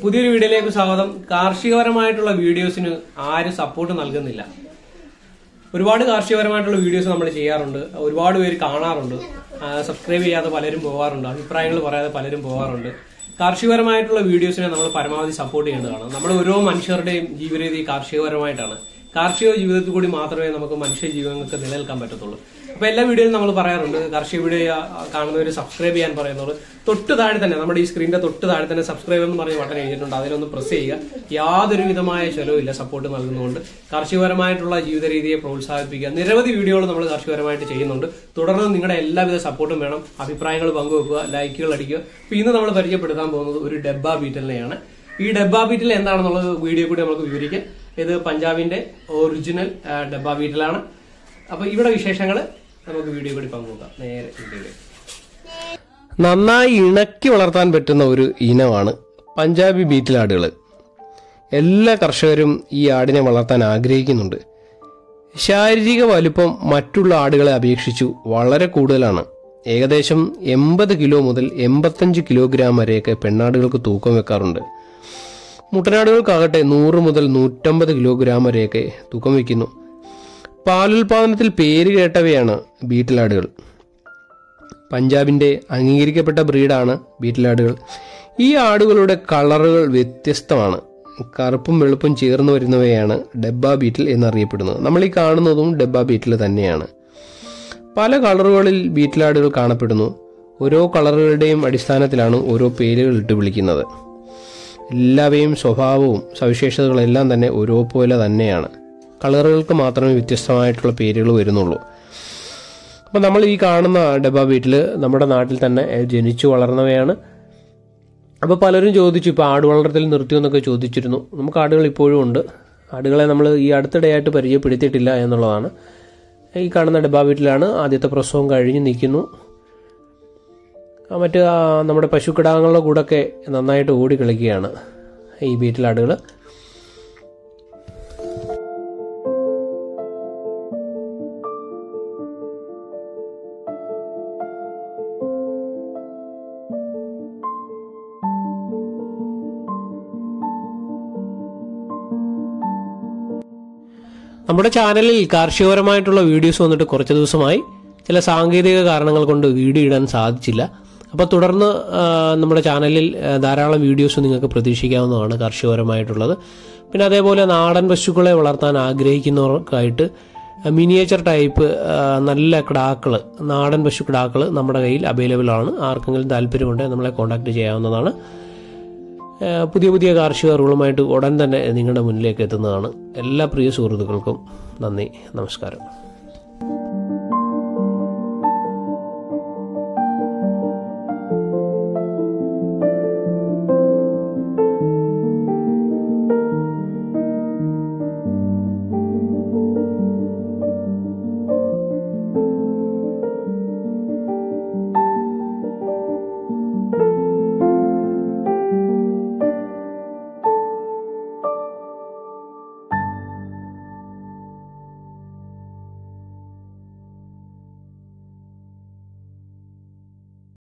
പുതിയൊരു വീഡിയോയിലേക്ക് സ്വാഗതം. കാർഷികപരമായിട്ടുള്ള വീഡിയോസിന് ആരും സപ്പോർട്ട് നൽകുന്നില്ല. ഒരുപാട് കാർഷികപരമായിട്ടുള്ള വീഡിയോസ് നമ്മൾ ചെയ്യാറുണ്ട്, ഒരുപാട് പേര് കാണാറുണ്ട്, സബ്സ്ക്രൈബ് ചെയ്യാതെ പലരും പോകാറുണ്ട്, അഭിപ്രായങ്ങൾ പറയാതെ പലരും പോകാറുണ്ട്. കാർഷികപരമായിട്ടുള്ള വീഡിയോസിനെ നമ്മൾ പരമാവധി സപ്പോർട്ട് ചെയ്യേണ്ടതാണ്. നമ്മൾ ഓരോ മനുഷ്യരുടെയും ജീവിതരീതി കാർഷികപരമായിട്ടാണ്. കാർഷിക ജീവിതത്തിൽ കൂടി മാത്രമേ നമുക്ക് മനുഷ്യ ജീവിതങ്ങൾക്ക് നിലനിൽക്കാൻ പറ്റത്തുള്ളൂ. അപ്പൊ എല്ലാ വീഡിയോയിലും നമ്മൾ പറയാറുണ്ട്, കാർഷിക വീഡിയോ കാണുന്നവർ സബ്സ്ക്രൈബ് ചെയ്യാൻ പറയുന്നത്. തൊട്ട് താഴെ തന്നെ നമ്മുടെ ഈ സ്ക്രീനിന്റെ തൊട്ട് താഴെ തന്നെ സബ്സ്ക്രൈബ് എന്ന് പറഞ്ഞ ബട്ടൺ എഴുതിയിട്ടുണ്ട്. അതിലൊന്ന് പ്രസ് ചെയ്യുക. യാതൊരു വിധമായ ചെലവില്ല സപ്പോർട്ട് നൽകുന്നതുകൊണ്ട്. കാർഷികപരമായിട്ടുള്ള ജീവിത രീതിയെ പ്രോത്സാഹിപ്പിക്കുക. നിരവധി വീഡിയോകൾ നമ്മൾ കാർഷികപരമായിട്ട് ചെയ്യുന്നുണ്ട്. തുടർന്ന് നിങ്ങളുടെ എല്ലാവിധ സപ്പോർട്ടും വേണം. അഭിപ്രായങ്ങൾ പങ്കുവെക്കുക, ലൈക്കുകൾ അടിക്കുക. അപ്പൊ ഇന്ന് നമ്മൾ പരിചയപ്പെടുത്താൻ പോകുന്നത് ഒരു ഡബ്ബ ബീറ്റലിനെയാണ്. ഈ ഡബ്ബ ബീറ്റൽ എന്താണെന്നുള്ളത് വീഡിയോ കൂടി നമുക്ക് വിവരിക്കാം. ഇത് പഞ്ചാബിന്റെ ഒറിജിനൽ ഡബ്ബ ബീറ്റലാണ്. അപ്പൊ ഇവിടെ വിശേഷങ്ങൾ നമുക്ക് വീഡിയോ കൂടി പങ്കുവെക്കാം. നേരെ വീഡിയോയിലേക്ക്. നന്നായി ഇണക്കി വളർത്താൻ പറ്റുന്ന ഒരു ഇനമാണ് പഞ്ചാബി ബീറ്റിൽ ആടുകൾ. എല്ലാ കർഷകരും ഈ ആടിനെ വളർത്താൻ ആഗ്രഹിക്കുന്നുണ്ട്. ശാരീരിക വലുപ്പം മറ്റുള്ള ആടുകളെ അപേക്ഷിച്ചു വളരെ കൂടുതലാണ്. ഏകദേശം 80 കിലോ മുതൽ 85 കിലോഗ്രാം വരെയൊക്കെ പെണ്ണാടുകൾക്ക് തൂക്കം വെക്കാറുണ്ട്. മുട്ടനാടുകൾക്കാകട്ടെ 100 മുതൽ 150 കിലോഗ്രാം വരെയൊക്കെ തൂക്കം വയ്ക്കുന്നു. പാലുൽപാദനത്തിൽ പേര് കേട്ടവയാണ് ബീറ്റിലാടുകൾ. പഞ്ചാബിന്റെ അംഗീകരിക്കപ്പെട്ട ബ്രീഡാണ് ബീറ്റിലാടുകൾ. ഈ ആടുകളുടെ കളറുകൾ വ്യത്യസ്തമാണ്. കറുപ്പും വെളുപ്പും ചേർന്ന് വരുന്നവയാണ് ഡബ്ബ ബീറ്റിൽ എന്നറിയപ്പെടുന്നത്. നമ്മൾ ഈ കാണുന്നതും ഡബ്ബ ബീറ്റിൽ തന്നെയാണ്. പല കളറുകളിൽ ബീറ്റിലാടുകൾ കാണപ്പെടുന്നു. ഓരോ കളറുകളുടെയും അടിസ്ഥാനത്തിലാണ് ഓരോ പേരുകൾ ഇട്ട് വിളിക്കുന്നത്. എല്ലാവയും സ്വഭാവവും സവിശേഷതകളെല്ലാം തന്നെ ഓരോ പോലെ തന്നെയാണ്. കളറുകൾക്ക് മാത്രമേ വ്യത്യസ്തമായിട്ടുള്ള പേരുകൾ വരുന്നുള്ളൂ. അപ്പം നമ്മൾ ഈ കാണുന്ന ഡബ്ബ ബീറ്റിൽ നമ്മുടെ നാട്ടിൽ തന്നെ ജനിച്ചു വളർന്നവയാണ്. അപ്പോൾ പലരും ചോദിച്ചു, ഇപ്പോൾ ആട് വളർത്തൽ നിർത്തിയെന്നൊക്കെ ചോദിച്ചിരുന്നു. നമുക്ക് ആടുകൾ ഇപ്പോഴും ഉണ്ട്. ആടുകളെ നമ്മൾ ഈ അടുത്തിടെയായിട്ട് പരിചയപ്പെടുത്തിയിട്ടില്ല എന്നുള്ളതാണ്. ഈ കാണുന്ന ഡബ്ബ ബീറ്റിലാണ്. ആദ്യത്തെ പ്രസവം കഴിഞ്ഞ് നിൽക്കുന്നു. മറ്റ് നമ്മുടെ പശുക്കിടാങ്ങളുടെ കൂടെയൊക്കെ നന്നായിട്ട് ഓടി കളിക്കുകയാണ് ഈ ബീറ്റിലാടുകൾ. നമ്മുടെ ചാനലിൽ കാർഷികപരമായിട്ടുള്ള വീഡിയോസ് വന്നിട്ട് കുറച്ച് ദിവസമായി. ചില സാങ്കേതിക കാരണങ്ങൾ കൊണ്ട് വീഡിയോ ഇടാൻ സാധിച്ചില്ല. അപ്പോൾ തുടർന്ന് നമ്മുടെ ചാനലിൽ ധാരാളം വീഡിയോസ് നിങ്ങൾക്ക് പ്രതീക്ഷിക്കാവുന്നതാണ് കാർഷികപരമായിട്ടുള്ളത്. പിന്നെ അതേപോലെ നാടൻ പശുക്കളെ വളർത്താൻ ആഗ്രഹിക്കുന്നവർക്കായിട്ട് മിനിയേച്ചർ ടൈപ്പ് നല്ല കിടാക്കൾ, നാടൻ പശു കിടാക്കൾ നമ്മുടെ കയ്യിൽ അവൈലബിൾ ആണ്. ആർക്കെങ്കിലും താല്പര്യമുണ്ടെങ്കിൽ നമ്മളെ കോൺടാക്ട് ചെയ്യാവുന്നതാണ്. പുതിയ പുതിയ കാർഷിക അറിവുകളുമായിട്ട് ഉടൻ തന്നെ നിങ്ങളുടെ മുന്നിലേക്ക് എത്തുന്നതാണ്. എല്ലാ പ്രിയ സുഹൃത്തുക്കൾക്കും നന്ദി, നമസ്കാരം.